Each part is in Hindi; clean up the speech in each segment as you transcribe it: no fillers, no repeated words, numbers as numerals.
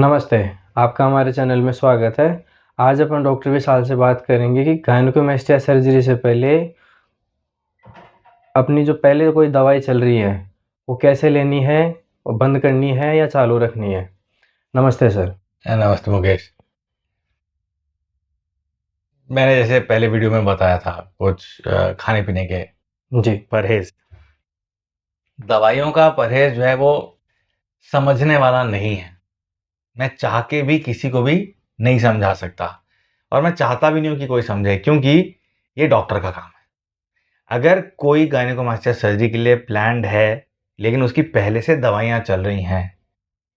नमस्ते, आपका हमारे चैनल में स्वागत है। आज अपन डॉक्टर विशाल से बात करेंगे कि गायनेकोमेस्टिया सर्जरी से पहले अपनी जो पहले कोई दवाई चल रही है, वो कैसे लेनी है और बंद करनी है या चालू रखनी है? नमस्ते सर। नमस्ते मुकेश। मैंने जैसे पहले वीडियो में बताया था कुछ खाने पीने के जी, परहेज। दवाइयों का परहेज जो है वो समझने वाला नहीं है। मैं चाह के भी किसी को भी नहीं समझा सकता और मैं चाहता भी नहीं हूं कि कोई समझे, क्योंकि ये डॉक्टर का काम है। अगर कोई गायनेकोमास्टिया सर्जरी के लिए प्लान्ड है लेकिन उसकी पहले से दवाइयां चल रही हैं,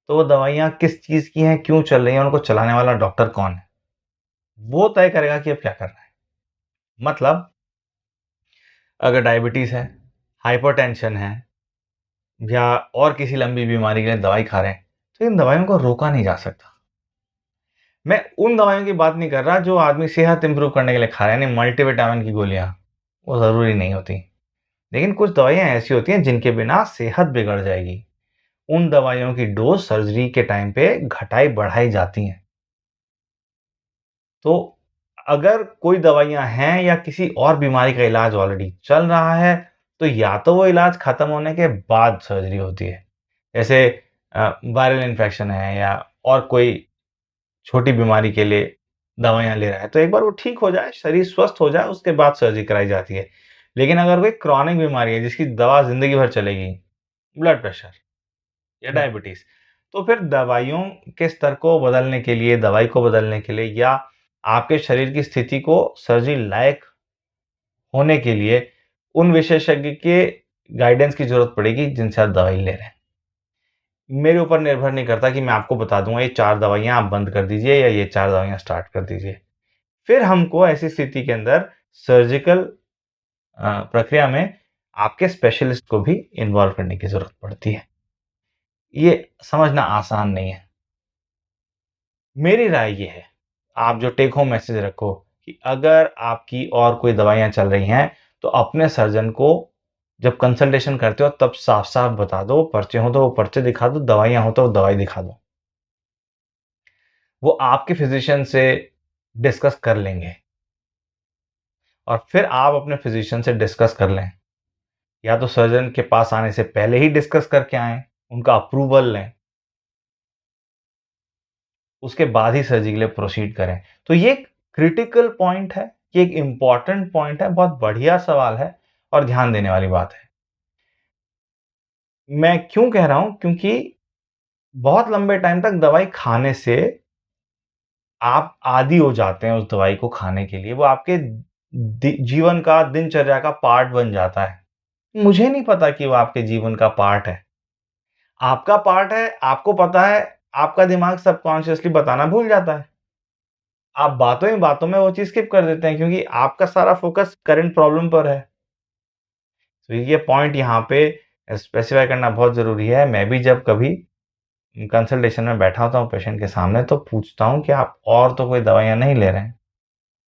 तो वो दवाइयां किस चीज की हैं, क्यों चल रही हैं, उनको चलाने वाला डॉक्टर कौन है, वो तय करेगा कि अब क्या करना है। मतलब अगर डायबिटीज है, हाइपरटेंशन है या और किसी लंबी बीमारी के लिए दवाई खा रहे हैं, तो इन दवाइयों को रोका नहीं जा सकता। मैं उन दवाइयों की बात नहीं कर रहा जो आदमी सेहत इंप्रूव करने के लिए खा रहे हैं, यानी मल्टीविटामिन की गोलियां। वो जरूरी नहीं होती, लेकिन कुछ दवाइयां ऐसी होती हैं जिनके बिना सेहत बिगड़ जाएगी। उन दवाइयों की डोज सर्जरी के टाइम पे घटाई बढ़ाई जाती हैं। तो अगर कोई दवाइयां हैं या किसी और बीमारी का इलाज ऑलरेडी चल रहा है, तो या तो वो इलाज खत्म होने के बाद सर्जरी होती है। जैसे वायरल इन्फेक्शन है या और कोई छोटी बीमारी के लिए दवाइयाँ ले रहा है, तो एक बार वो ठीक हो जाए, शरीर स्वस्थ हो जाए, उसके बाद सर्जरी कराई जाती है। लेकिन अगर कोई क्रॉनिक बीमारी है जिसकी दवा ज़िंदगी भर चलेगी, ब्लड प्रेशर या डायबिटीज़, तो फिर दवाइयों के स्तर को बदलने के लिए, दवाई को बदलने के लिए या आपके शरीर की स्थिति को सर्जरी लायक होने के लिए उन विशेषज्ञ के गाइडेंस की ज़रूरत पड़ेगी जिनसे आप दवाई ले रहे हैं। मेरे ऊपर निर्भर नहीं करता कि मैं आपको बता दूँगा ये 4 दवाइयाँ आप बंद कर दीजिए या ये 4 दवाइयाँ स्टार्ट कर दीजिए। फिर हमको ऐसी स्थिति के अंदर सर्जिकल प्रक्रिया में आपके स्पेशलिस्ट को भी इन्वॉल्व करने की ज़रूरत पड़ती है। ये समझना आसान नहीं है। मेरी राय ये है, आप जो टेक होम मैसेज रखो कि अगर आपकी और कोई दवाइयाँ चल रही हैं, तो अपने सर्जन को जब कंसल्टेशन करते हो तब साफ-साफ बता दो, पर्चे हो तो वो पर्चे दिखा दो, दवाइयाँ हो तो वो दवाई दिखा दो। वो आपके फिजिशियन से डिस्कस कर लेंगे और फिर आप अपने फिजिशियन से डिस्कस कर लें। या तो सर्जन के पास आने से पहले ही डिस्कस करके आएँ, उनका अप्रूवल लें, उसके बाद ही सर्जरी के लिए प्रोसीड करें। तो ये एक क्रिटिकल पॉइंट है, ये एक इम्पोर्टेंट पॉइंट है, बहुत बढ़िया सवाल है और ध्यान देने वाली बात है। मैं क्यों कह रहा हूँ? क्योंकि बहुत लंबे टाइम तक दवाई खाने से आप आदी हो जाते हैं उस दवाई को खाने के लिए, वो आपके जीवन का, दिनचर्या का पार्ट बन जाता है। मुझे नहीं पता कि वो आपके जीवन का पार्ट है। आपका पार्ट है, आपको पता है, आपका दिमाग सबकॉन्शियसली बताना भूल जाता है। आप बातों ही बातों में वो चीज़ स्किप कर देते हैं क्योंकि आपका सारा फ़ोकस करंट प्रॉब्लम पर है। तो ये पॉइंट यहाँ पे स्पेसिफ़ाई करना बहुत ज़रूरी है। मैं भी जब कभी कंसल्टेशन में बैठा होता हूँ पेशेंट के सामने, तो पूछता हूँ कि आप और तो कोई दवाइयाँ नहीं ले रहे हैं?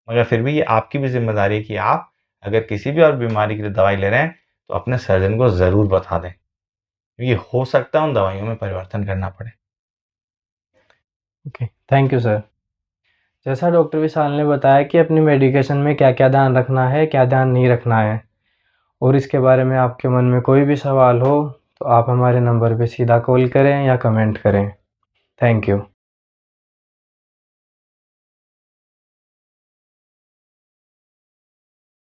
मगर फिर भी ये आपकी भी ज़िम्मेदारी है कि आप अगर किसी भी और बीमारी के लिए दवाई ले रहे हैं, तो अपने सर्जन को ज़रूर बता दें। क्योंकि हो सकता है उन दवाइयों में परिवर्तन करना पड़े। Okay, thank you sir. जैसा डॉक्टर विशाल ने बताया कि अपनी मेडिकेशन में क्या-क्या ध्यान रखना है, क्या ध्यान नहीं रखना है और इसके बारे में आपके मन में कोई भी सवाल हो, तो आप हमारे नंबर पे सीधा कॉल करें या कमेंट करें। Thank you.